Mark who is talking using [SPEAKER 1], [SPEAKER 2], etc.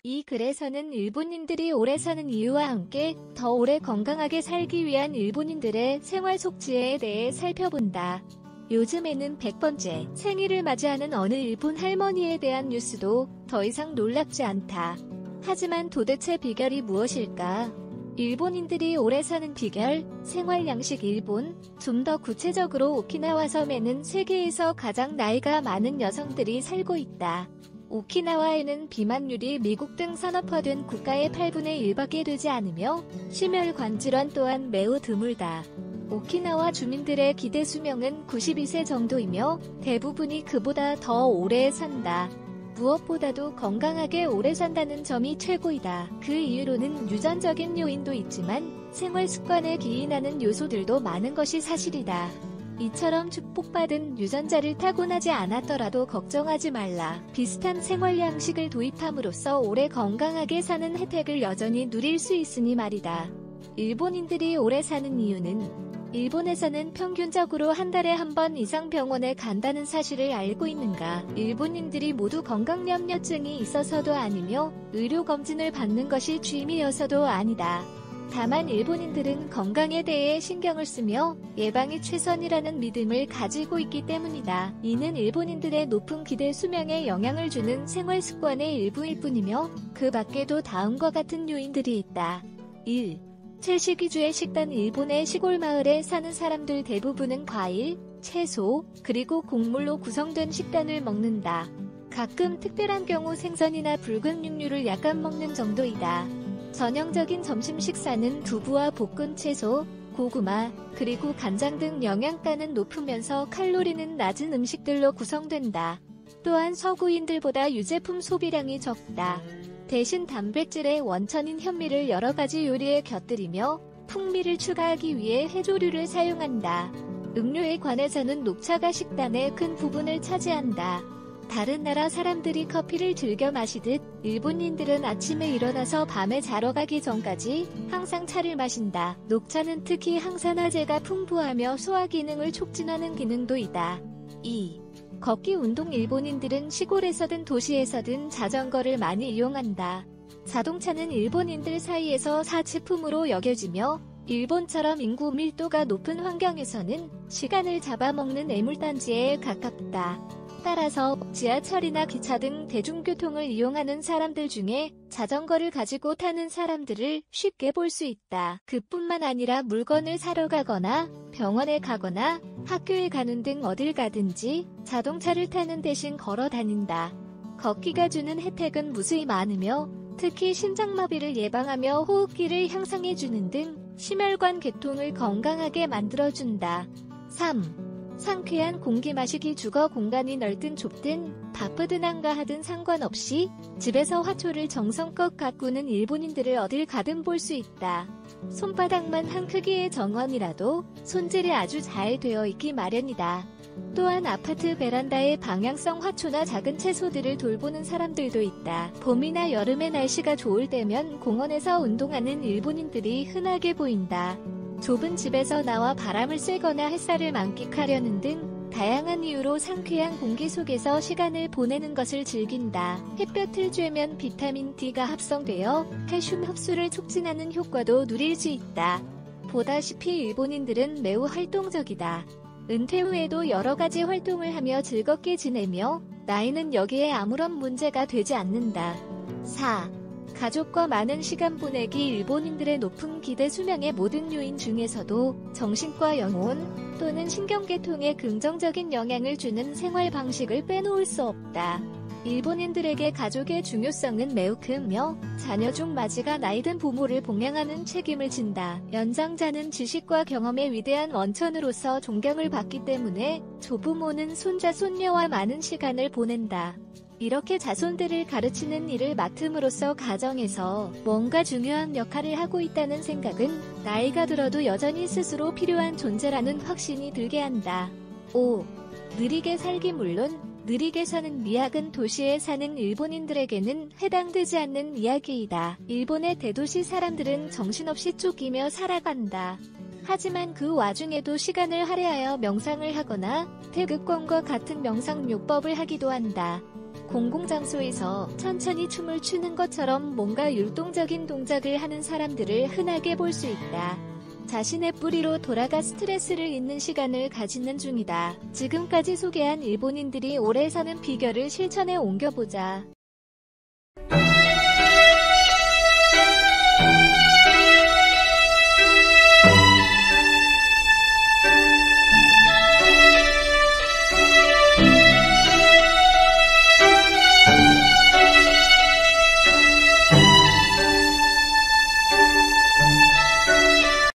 [SPEAKER 1] 이 글에서는 일본인들이 오래 사는 이유와 함께 더 오래 건강하게 살기 위한 일본인들의 생활 속지에 대해 살펴본다. 요즘에는 100번째 생일을 맞이하는 어느 일본 할머니에 대한 뉴스도 더 이상 놀랍지 않다. 하지만 도대체 비결이 무엇일까? 일본인들이 오래 사는 비결, 생활 양식. 일본, 좀 더 구체적으로 오키나와 섬에는 세계에서 가장 나이가 많은 여성들이 살고 있다. 오키나와에는 비만율이 미국 등 산업화된 국가의 8분의 1밖에 되지 않으며 심혈관 질환 또한 매우 드물다. 오키나와 주민들의 기대 수명은 92세 정도이며 대부분이 그보다 더 오래 산다. 무엇보다도 건강하게 오래 산다는 점이 최고이다. 그 이유로는 유전적인 요인도 있지만 생활 습관에 기인하는 요소들도 많은 것이 사실이다. 이처럼 축복받은 유전자를 타고나지 않았더라도 걱정하지 말라. 비슷한 생활 양식을 도입함으로써 오래 건강하게 사는 혜택을 여전히 누릴 수 있으니 말이다. 일본인들이 오래 사는 이유는 일본에서는 평균적으로 한 달에 한 번 이상 병원에 간다는 사실을 알고 있는가? 일본인들이 모두 건강염려증이 있어서도 아니며 의료검진을 받는 것이 취미여서도 아니다. 다만 일본인들은 건강에 대해 신경을 쓰며 예방이 최선이라는 믿음을 가지고 있기 때문이다. 이는 일본인들의 높은 기대 수명에 영향을 주는 생활 습관의 일부일 뿐이며 그 밖에도 다음과 같은 요인들이 있다. 1. 채식 위주의 식단. 일본의 시골 마을에 사는 사람들 대부분은 과일, 채소, 그리고 곡물로 구성된 식단을 먹는다. 가끔 특별한 경우 생선이나 붉은 육류를 약간 먹는 정도이다. 전형적인 점심 식사는 두부와 볶은 채소, 고구마, 그리고 간장 등 영양가는 높으면서 칼로리는 낮은 음식들로 구성된다. 또한 서구인들보다 유제품 소비량이 적다. 대신 단백질의 원천인 현미를 여러 가지 요리에 곁들이며 풍미를 추가하기 위해 해조류를 사용한다. 음료에 관해서는 녹차가 식단의 큰 부분을 차지한다. 다른 나라 사람들이 커피를 즐겨 마시듯 일본인들은 아침에 일어나서 밤에 자러 가기 전까지 항상 차를 마신다. 녹차는 특히 항산화제가 풍부하며 소화 기능을 촉진하는 기능도 있다. 2. 걷기 운동. 일본인들은 시골에서든 도시에서든 자전거를 많이 이용한다. 자동차는 일본인들 사이에서 사치품으로 여겨지며 일본처럼 인구 밀도가 높은 환경에서는 시간을 잡아먹는 애물단지에 가깝다. 따라서 지하철이나 기차 등 대중교통을 이용하는 사람들 중에 자전거를 가지고 타는 사람들을 쉽게 볼 수 있다. 그뿐만 아니라 물건을 사러 가거나 병원에 가거나 학교에 가는 등 어딜 가든지 자동차를 타는 대신 걸어 다닌다. 걷기가 주는 혜택은 무수히 많으며 특히 심장마비를 예방하며 호흡기를 향상해주는 등 심혈관 계통을 건강하게 만들어준다. 3. 상쾌한 공기 마시기. 주거 공간이 넓든 좁든 바쁘든 한가하든 상관없이 집에서 화초를 정성껏 가꾸는 일본인들을 어딜 가든 볼 수 있다. 손바닥만 한 크기의 정원이라도 손질이 아주 잘 되어 있기 마련이다. 또한 아파트 베란다에 방향성 화초나 작은 채소들을 돌보는 사람들도 있다. 봄이나 여름에 날씨가 좋을 때면 공원에서 운동하는 일본인들이 흔하게 보인다. 좁은 집에서 나와 바람을 쐬거나 햇살을 만끽하려는 등 다양한 이유로 상쾌한 공기 속에서 시간을 보내는 것을 즐긴다. 햇볕을 쬐면 비타민 D가 합성되어 칼슘 흡수를 촉진하는 효과도 누릴 수 있다. 보다시피 일본인들은 매우 활동적이다. 은퇴 후에도 여러 가지 활동을 하며 즐겁게 지내며 나이는 여기에 아무런 문제가 되지 않는다. 4. 가족과 많은 시간 보내기. 일본인들의 높은 기대 수명의 모든 요인 중에서도 정신과 영혼 또는 신경계통에 긍정적인 영향을 주는 생활 방식을 빼놓을 수 없다. 일본인들에게 가족의 중요성은 매우 크며 자녀 중 맞이가 나이든 부모를 봉양하는 책임을 진다. 연장자는 지식과 경험의 위대한 원천으로서 존경을 받기 때문에 조부모는 손자 손녀와 많은 시간을 보낸다. 이렇게 자손들을 가르치는 일을 맡음으로써 가정에서 뭔가 중요한 역할을 하고 있다는 생각은 나이가 들어도 여전히 스스로 필요한 존재라는 확신이 들게 한다. 5. 느리게 살기. 물론 느리게 사는 미학은 도시에 사는 일본인들에게는 해당되지 않는 이야기이다. 일본의 대도시 사람들은 정신없이 쫓기며 살아간다. 하지만 그 와중에도 시간을 할애하여 명상을 하거나 태극권과 같은 명상요법을 하기도 한다. 공공장소에서 천천히 춤을 추는 것처럼 뭔가 율동적인 동작을 하는 사람들을 흔하게 볼 수 있다. 자신의 뿌리로 돌아가 스트레스를 잊는 시간을 가지는 중이다. 지금까지 소개한 일본인들이 오래 사는 비결을 실천에 옮겨보자.